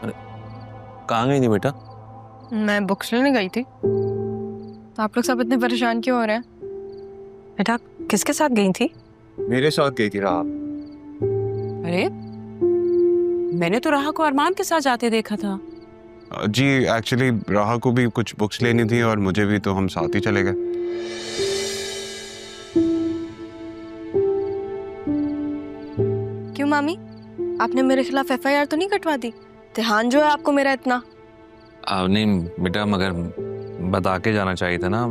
अरे कहाँ गई थी बेटा? मैं बुक्स लेने गई थी। तो आप लोग सब इतने परेशान क्यों हो रहे हैं? बेटा किसके साथ गई थी? मेरे साथ गई थी राह। अरे मैंने तो राहा को अरमान के साथ जाते देखा था। जी एक्चुअली राह को भी कुछ बुक्स लेनी थी और मुझे भी, तो हम साथ ही चले गए। क्यों मामी, आपने मेरे खिलाफ एफआईआर तो नहीं कटवा दी? ध्यान जो है आपको मेरा इतना। नहीं बेटा, मगर बता के जाना चाहिए था ना,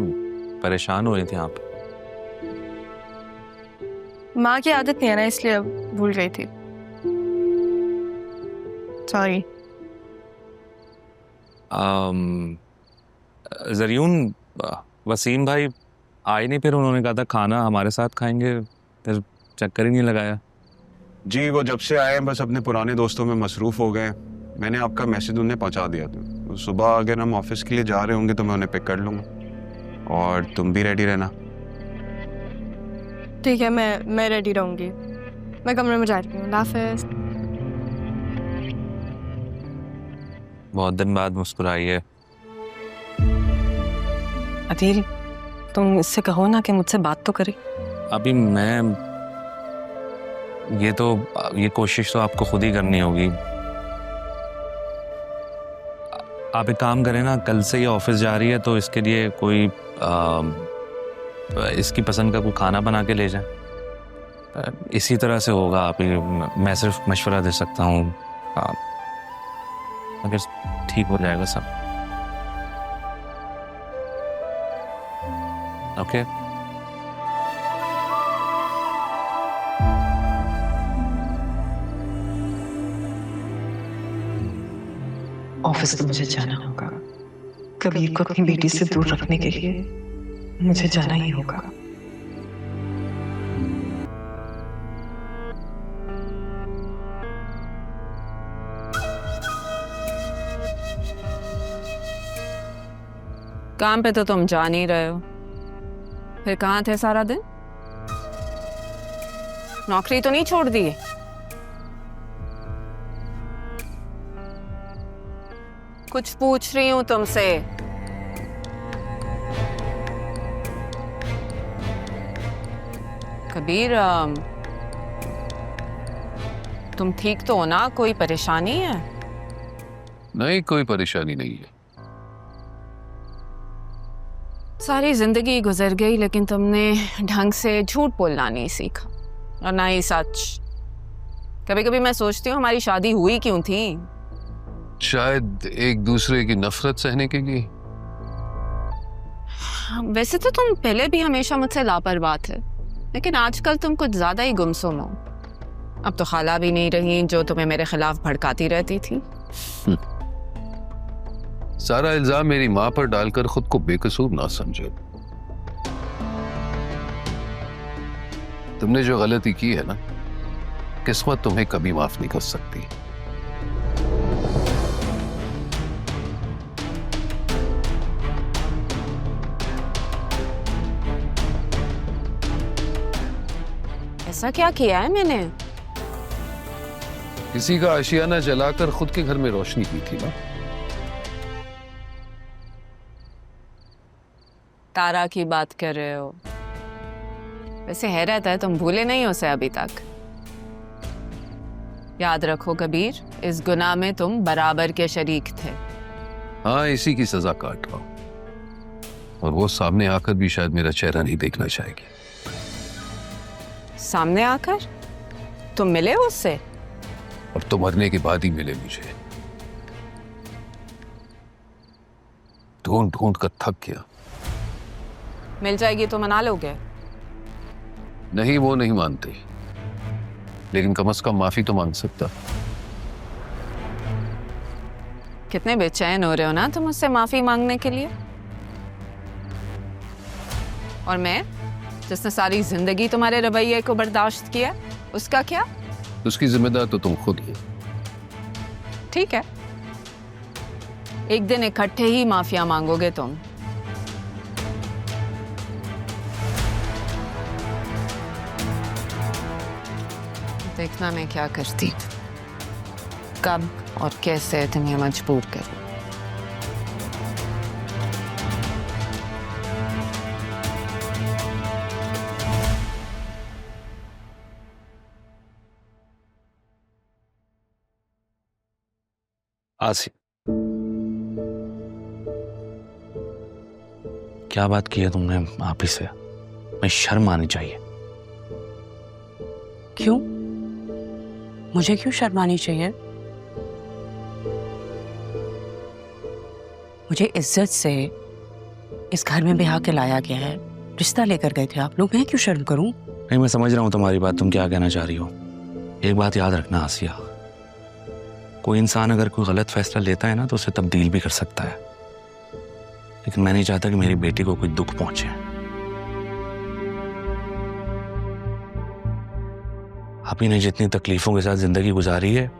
परेशान हो रही थी आप। माँ की आदत नहीं है ना, इसलिए अब भूल गई थी। सॉरी। जरियून, वसीम भाई आए नहीं, फिर उन्होंने कहा था खाना हमारे साथ खाएंगे, फिर चक्कर ही नहीं लगाया। जी वो जब से आए हैं बस अपने पुराने दोस्तों में मसरूफ हो गए। मैंने आपका मैसेज उन्हें पहुंचा दिया था। सुबह अगर हम ऑफिस के लिए जा रहे होंगे तो मैं उन्हें पिक कर लूँगा, और तुम भी रेडी रहना। ठीक है, मैं रेडी रहूंगी। मैं कमरे में जा रही हूँ। अल्लाह हाफिज़। बहुत दिन बाद मुस्कुराई है। अदील तुम इससे कहो ना कि मुझसे बात तो करे। अभी मैं ये कोशिश तो आपको खुद ही करनी होगी। आप एक काम करें ना, कल से ये ऑफिस जा रही है तो इसके लिए कोई इसकी पसंद का कोई खाना बना के ले जाए। इसी तरह से होगा। आप मैं सिर्फ मशवरा दे सकता हूँ, अगर ठीक हो जाएगा सब। ओके ऑफिस तो मुझे जाना होगा। कबीर को अपनी बेटी से दूर रखने के लिए मुझे जाना ही होगा। काम पे तो तुम जा नहीं रहे हो, फिर कहाँ थे सारा दिन? नौकरी तो नहीं छोड़ दी? कुछ पूछ रही हूं तुमसे। कबीर तुम ठीक तो हो ना? कोई परेशानी है? नहीं, कोई परेशानी नहीं है। सारी जिंदगी गुजर गई लेकिन तुमने ढंग से झूठ बोलना नहीं सीखा, और ना ही सच। कभी कभी मैं सोचती हूँ हमारी शादी हुई क्यों थी? शायद एक दूसरे की नफरत सहने के लिए। वैसे तो तुम पहले भी हमेशा मुझसे लापरवाह थे, लेकिन आजकल तुम कुछ ज्यादा ही गुमसुम हो। अब तो खाला भी नहीं रही जो तुम्हें मेरे खिलाफ भड़काती रहती थी। सारा इल्जाम मेरी माँ पर डालकर खुद को बेकसूर ना समझो। तुमने जो गलती की है ना, किस्मत तुम्हें कभी माफ नहीं कर सकती। ऐसा क्या किया है मैंने? किसी का आशियाना जलाकर खुद के घर में रोशनी की थी ना। तारा की बात कर रहे हो? वैसे हैरत है तुम भूले नहीं हो उसे अभी तक। याद रखो कबीर, इस गुनाह में तुम बराबर के शरीक थे। हाँ, इसी की सजा काट रहा हूं, और वो सामने आकर भी शायद मेरा चेहरा नहीं देखना चाहेगी। सामने आकर? तुम मिले उससे? अब तो मरने के बाद ही मिले मुझे। ढूंढ ढूंढ कर थक गया। मिल जाएगी तो मना लोगे? नहीं, वो नहीं मानते, लेकिन कम से कम माफी तो मांग सकता। कितने बेचैन हो रहे हो ना तुम मुझसे माफी मांगने के लिए। और मैं, जिसने सारी जिंदगी तुम्हारे रवैये को बर्दाश्त किया, उसका क्या? उसकी जिम्मेदार तो तुम खुद हो। ठीक है, एक दिन इकट्ठे ही माफिया मांगोगे तुम। देखना मैं क्या करती। कब और कैसे तुम्हें मजबूर करूं। आसिफ, क्या बात की है तुमने आप ही से? मैं शर्म आनी चाहिए। क्यों? मुझे क्यों शर्मानी चाहिए? मुझे इज्जत से इस घर में ब्याह के लाया गया है, रिश्ता लेकर गए थे आप लोग, मैं क्यों शर्म करूं? नहीं, मैं समझ रहा हूं तुम्हारी बात, तुम क्या कहना चाह रही हो। एक बात याद रखना आसिया, कोई इंसान अगर कोई गलत फैसला लेता है ना तो उसे तब्दील भी कर सकता है, लेकिन मैं नहीं चाहता कि मेरी बेटी को कोई दुख पहुंचे। आप ही ने जितनी तकलीफों के साथ जिंदगी गुजारी है,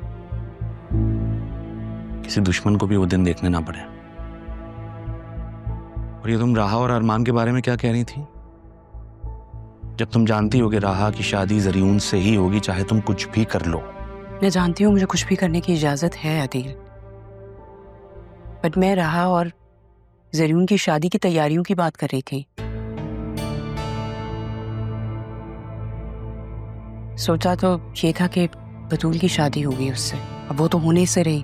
किसी दुश्मन को भी वो दिन देखने ना पड़े। और ये तुम राहा और अरमान के बारे में क्या कह रही थी? जब तुम जानती हो कि राहा की शादी जरीउन से ही होगी, चाहे तुम कुछ भी कर लो। मैं जानती हूँ मुझे कुछ भी करने की इजाजत है अदील, बट मैं राहा और जरीउन की शादी की तैयारियों की बात कर रही थी। सोचा तो ये था कि बतूल की शादी होगी उससे, अब वो तो होने से रही,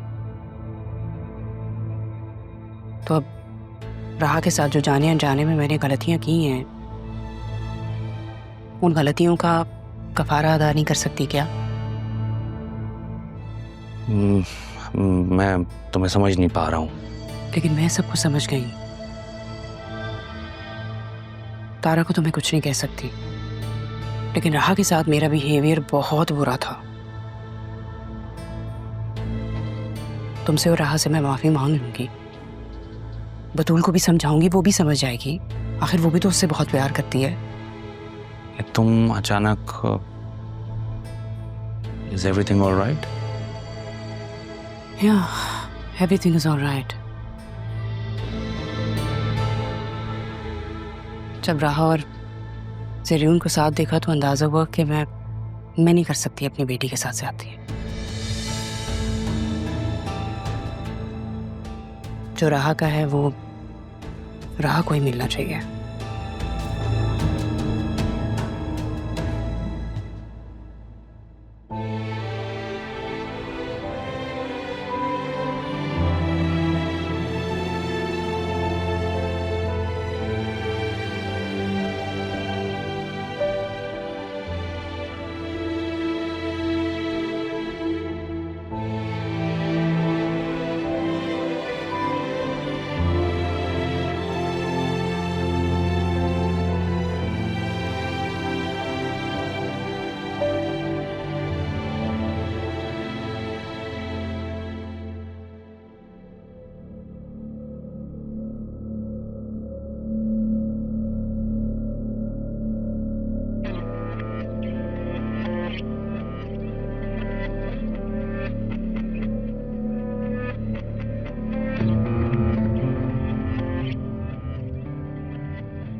तो अब राहा के साथ जो जाने अनजाने में मैंने गलतियां की हैं, उन गलतियों का कफारा अदा नहीं कर सकती क्या? मैं तुम्हें समझ नहीं पा रहा हूं। लेकिन मैं सबको समझ गई। तारा को तो मैं कुछ नहीं कह सकती, लेकिन राहा के साथ मेरा बिहेवियर बहुत बुरा था। तुमसे और राहा से मैं माफी मांग लूंगी, बतूल को भी समझाऊंगी, वो भी समझ जाएगी, आखिर वो भी तो उससे बहुत प्यार करती है। तुम अचानक, is everything alright? Yeah, everything is all right. जब राहा और जरीउन को साथ देखा तो अंदाजा हुआ कि मैं नहीं कर सकती अपनी बेटी के साथ ज्यादती। जो राहा का है वो राहा को ही मिलना चाहिए।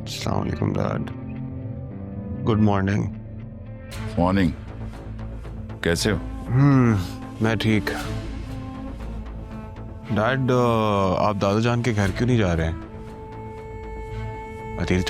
अस्सलाम वालेकुम डैड। Good morning. मॉर्निंग। कैसे हो? मैं ठीक। डैड, आप दादा जान के घर क्यों नहीं जा रहे हैं? अतील